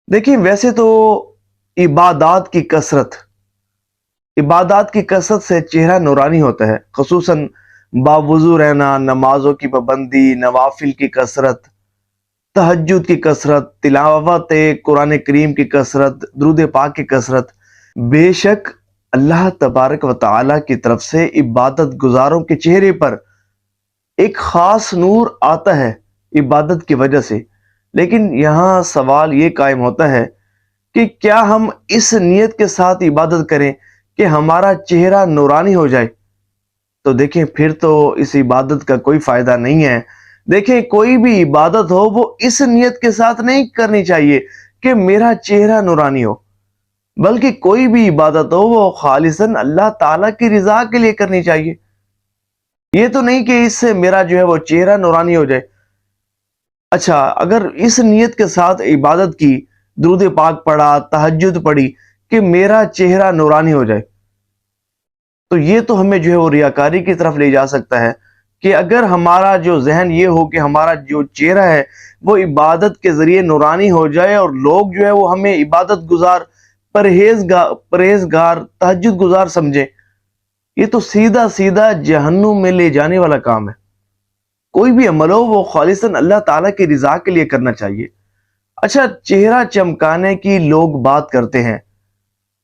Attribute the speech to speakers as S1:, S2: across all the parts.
S1: देखिए वैसे तो इबादात की कसरत इबादात की कसरत से चेहरा नूरानी होता है, खसूसन बावुज़ू रहना, नमाज़ों की पाबंदी, नवाफिल की कसरत, तहज्जुद की कसरत, तिलावत कुरान करीम की कसरत, दुरूद पाक की कसरत। बेशक अल्लाह तबारक व तआला की तरफ से इबादत गुजारों के चेहरे पर एक ख़ास नूर आता है इबादत की वजह से। लेकिन यहाँ सवाल ये कायम होता है कि क्या हम इस नियत के साथ इबादत करें कि हमारा चेहरा नूरानी हो जाए? तो देखें फिर तो इस इबादत का कोई फ़ायदा नहीं है। देखें कोई भी इबादत हो वो इस नियत के साथ नहीं करनी चाहिए कि मेरा चेहरा नूरानी हो, बल्कि कोई भी इबादत हो वो खालिसन अल्लाह ताला की रिज़ा के लिए करनी चाहिए। ये तो नहीं कि इससे मेरा जो है वो चेहरा नूरानी हो जाए। अच्छा, अगर इस नियत के साथ इबादत की, दुरूद पाक पढ़ा, तहज्जुद पढ़ी कि मेरा चेहरा नूरानी हो जाए, तो ये तो हमें जो है वो रियाकारी की तरफ ले जा सकता है कि अगर हमारा जो ज़हन ये हो कि हमारा जो चेहरा है वो इबादत के ज़रिए नूरानी हो जाए और लोग जो है वो हमें इबादत गुज़ार, परहेज़गार, तहज्जुद गुज़ार समझें, ये तो सीधा-सीधा जहन्नुम में ले जाने वाला काम है। कोई भी अमल हो वो खालिसन अल्लाह ताला की रिज़ा के लिए करना चाहिए। अच्छा, चेहरा चमकाने की लोग बात करते हैं,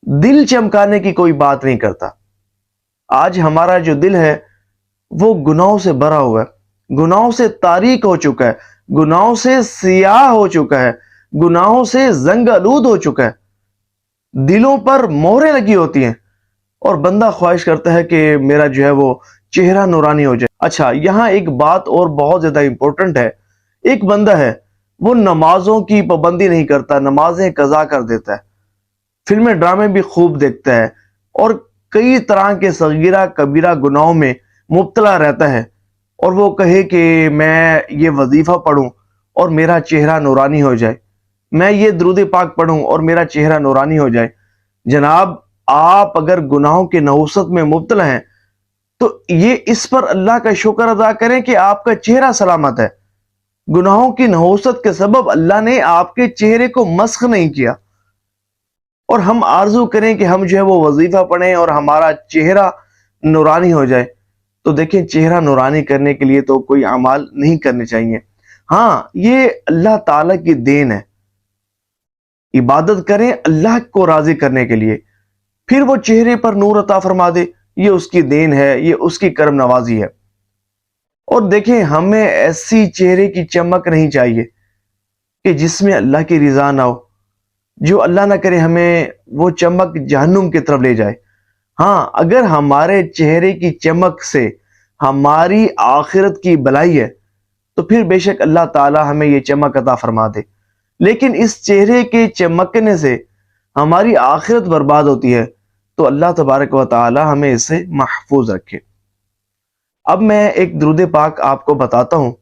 S1: दिल चमकाने की कोई बात नहीं करता। आज हमारा जो दिल है वो गुनाहों से भरा हुआ है, गुनाहों से तारीक हो चुका है, गुनाहों से सियाह हो चुका है, गुनाहों से जंग आलूद हो चुका है। दिलों पर मोहरें लगी होती हैं और बंदा ख्वाहिश करता है कि मेरा जो है वो चेहरा नूरानी हो जाए। अच्छा, यहाँ एक बात और बहुत ज्यादा इंपॉर्टेंट है। एक बंदा है वो नमाजों की पाबंदी नहीं करता, नमाजें कज़ा कर देता है, फिल्में ड्रामे भी खूब देखता है और कई तरह के सगीरा कबीरा गुनाहों में मुब्तला रहता है, और वो कहे कि मैं ये वजीफा पढ़ूं और मेरा चेहरा नूरानी हो जाए, मैं ये दुरूद पाक पढ़ूं और मेरा चेहरा नूरानी हो जाए। जनाब, आप अगर गुनाहों की नहुसत में मुब्तला हैं तो ये इस पर अल्लाह का शुक्र अदा करें कि आपका चेहरा सलामत है। गुनाहों की नहुसत के सबब अल्लाह ने आपके चेहरे को मस्ख नहीं किया। और हम आरजू करें कि हम जो है वो वजीफा पढ़ें और हमारा चेहरा नूरानी हो जाए, तो देखें चेहरा नूरानी करने के लिए तो कोई अमाल नहीं करने चाहिए। हाँ, ये अल्लाह ताला की देन है। इबादत करें अल्लाह को राजी करने के लिए, फिर वो चेहरे पर नूर अता फरमा दे, ये उसकी देन है, ये उसकी करम नवाजी है। और देखें हमें ऐसी चेहरे की चमक नहीं चाहिए कि जिसमें अल्लाह की रिजा ना हो, जो अल्लाह ना करे हमें वो चमक जहन्नुम की तरफ ले जाए। हाँ, अगर हमारे चेहरे की चमक से हमारी आखिरत की भलाई है तो फिर बेशक अल्लाह ताला हमें ये चमक अता फरमा दे। लेकिन इस चेहरे के चमकने से हमारी आखिरत बर्बाद होती है, तो अल्लाह तबारक व ताला हमें इससे महफूज रखे। अब मैं एक दुरूद पाक आपको बताता हूँ।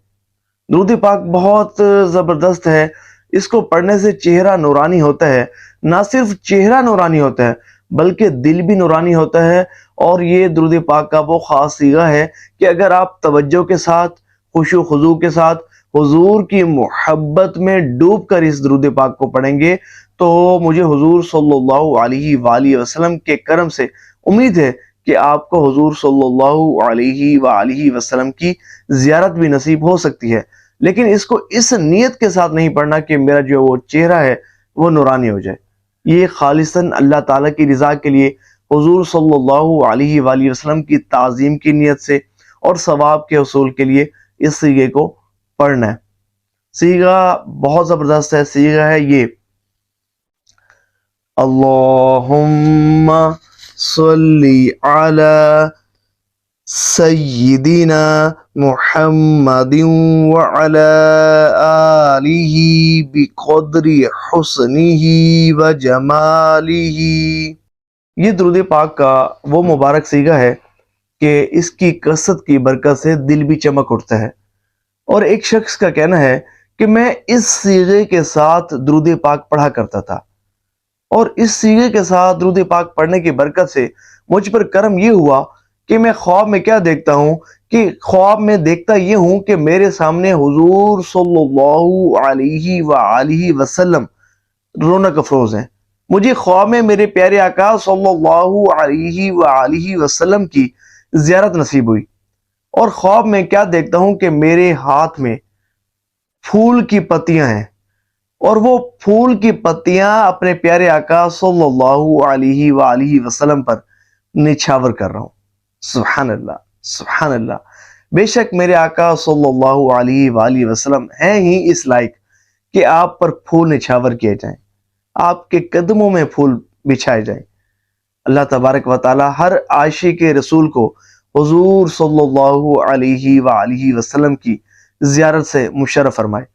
S1: दुरूद पाक बहुत ज़बरदस्त है। इसको पढ़ने से चेहरा नूरानी होता है। ना सिर्फ चेहरा नूरानी होता है बल्कि दिल भी नूरानी होता है। और ये दुरूद पाक का वो ख़ास सीगा है कि अगर आप तवज्जो के साथ, खुशू खुजू के साथ, हुजूर की मोहब्बत में डूब कर इस दुरूद पाक को पढ़ेंगे तो मुझे हुजूर सल्लल्लाहु अलैहि वसल्लम के करम से उम्मीद है कि आपको हुजूर सल्लल्लाहु अलैहि वसल्लम की ज़ियारत भी नसीब हो सकती है। लेकिन इसको इस नियत के साथ नहीं पढ़ना कि मेरा जो वो चेहरा है वो नूरानी हो जाए। ये खालिसन अल्लाह ताला की रिज़ा के लिए, हुजूर सल्लल्लाहु अलैहि वसल्लम की ताज़ीम की नियत से और सवाब के हसूल के लिए इस सीगे को पढ़ना है। सीगा बहुत ज़बरदस्त है। सीगा है ये, अल्लाहुम्मा सल्ली अला सय्यिदिना मुहम्मदिन व अला आलिही बिक़द्रि हुस्निही व जमालिही। ये दुरूद पाक का वो मुबारक सीगा है कि इसकी कसरत की बरकत से दिल भी चमक उठता है। और एक शख्स का कहना है कि मैं इस सीगे के साथ दुरूद पाक पढ़ा करता था और इस सीगे के साथ दुरूद पाक पढ़ने की बरकत से मुझ पर करम ये हुआ कि मैं ख्वाब में क्या देखता हूँ कि ख्वाब में देखता ये हूँ कि मेरे सामने हुजूर सल्लल्लाहु अलैहि वसल्लम रौनक अफरोज हैं। मुझे ख्वाब में मेरे प्यारे आका सल्लल्लाहु अलैहि वआलिहि वसल्लम की ज़ियारत नसीब हुई और ख्वाब में क्या देखता हूं कि मेरे हाथ में फूल की पत्तियां हैं और वो फूल की पत्तियां अपने प्यारे आका सल्लल्लाहु अलैहि वआलिहि वसल्लम पर निछावर कर रहा हूं। सुभान अल्लाह, सुभान अल्लाह। बेशक मेरे आका सल्लल्लाहु अलैहि वआलिहि वसल्लम हैं ही इस लायक कि आप पर फूल निछावर किए जाएं, आपके कदमों में फूल बिछाए जाएं। अल्लाह तबारक व तआला हर आशिक रसूल को हुजूर सल्लल्लाहु अलैहि वआलिहि वसल्लम की ज़ियारत से मुशर्रफ फरमाए।